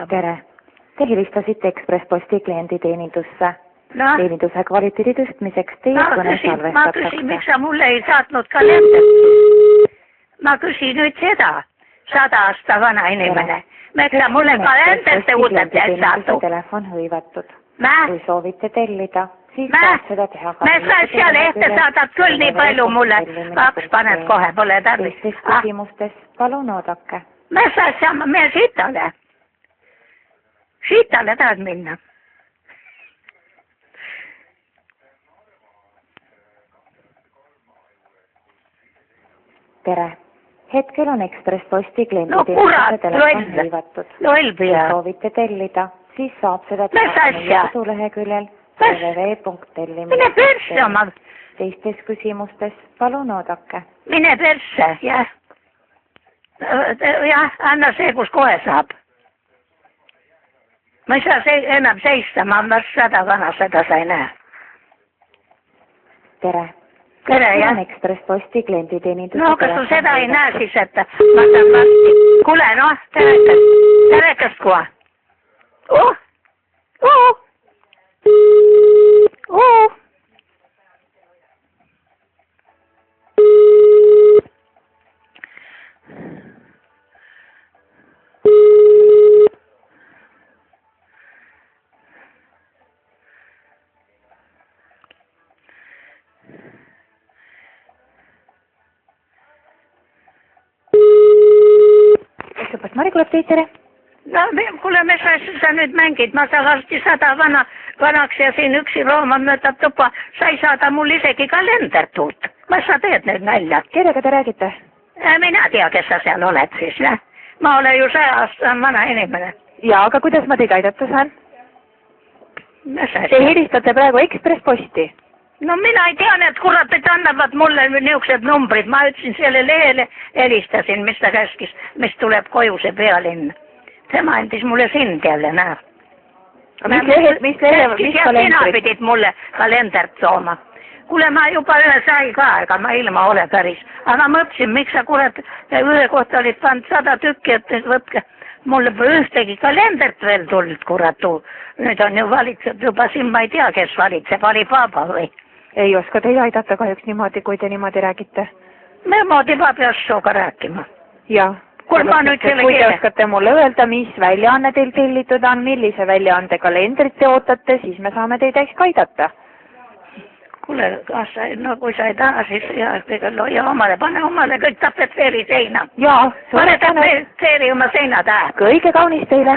tere. Te helistasite Ekspressposti klienditeenindusse. Teeninduse kvaliteedi tõstmiseks teie kõne salvestatakse. Ma küsin, miks sa mulle ei saatnud kalendrit? Ma küsin nüüd seda, 100 aasta vana inimene. Miks sa mulle kalendrit uudet ei saatu? Telefon hõivatud. Kui soovite tellida, siis saab seda teha. Sa seal ehte saadad küll nii palju mulle. 2 paned kohe, pole tarvis. Teistes küsimustes palun oodake. Me siitale. Siitale tahad minna. Tere. Hetkel on Ekspressposti klienditeeninduse telefon hõivatud. Kui soovite tellida, siis saab seda teha meie koduleheküljel www.tellimus.ee. Mine persse oma. Teistes küsimustes palun oodake. Mine persse, jah. Jah, anna see, kus kohe saab. Ma ei saa enam seista, ma varsti 100 vana, seda sa ei näe. Tere. Tere, jah. Ekspressposti klienditeeninduse no, kas sa seda ei näe siis, et ma saan varsti. Kuule, noh, terekast kohe. Mari tuleb teid, tere. No, kuule, mis sa nüüd mängid? Ma saan varsti 100 vanaks ja siin üksi Rooma möötab tuppa. Sa ei saada mul isegi kalendert uut. Ma sa teed nüüd nalja. Kellega te räägite? Mina tea, kes sa seal oled siis, jah. Ma olen ju 100 aasta vana inimene. Ja, aga kuidas ma teid aidata saan? Te helistate praegu Ekspressposti. No mina ei tea, need kurat, et annavad mulle niisugused numbrid. Ma ütlesin selle lehele, helistasin, mis ta käskis, mis tuleb koju see pealinn. Tema andis mulle sind jälle, näe. Mis kalendrit? Sina pidid mulle kalendert tooma. Kuule, ma juba ühe sai ka, ega ma ilma ole päris. Aga ma mõtlesin, miks sa kurat ühe kohta olid pannud 100 tükki, et võtke. Mulle ühtegi kalendert veel tulnud, kurat. Nüüd on ju valitsenud juba siin, ma ei tea, kes valitseb, Alibaba või? Ei oska teid aidata kahjuks niimoodi, kui te niimoodi räägite. Niimoodi ma peaks sinuga rääkima. Ja. Kui te oskate mulle öelda, mis väljaanne teil tellitud on, millise väljaande kalendrit te ootate, siis me saame teid ehk aidata. Kuule, kui sa ei taha, siis loia omale, pane omale kõik tapeteeri seina. Jaa. Pane tapeteeri oma seina taha. Kõige kaunis teile.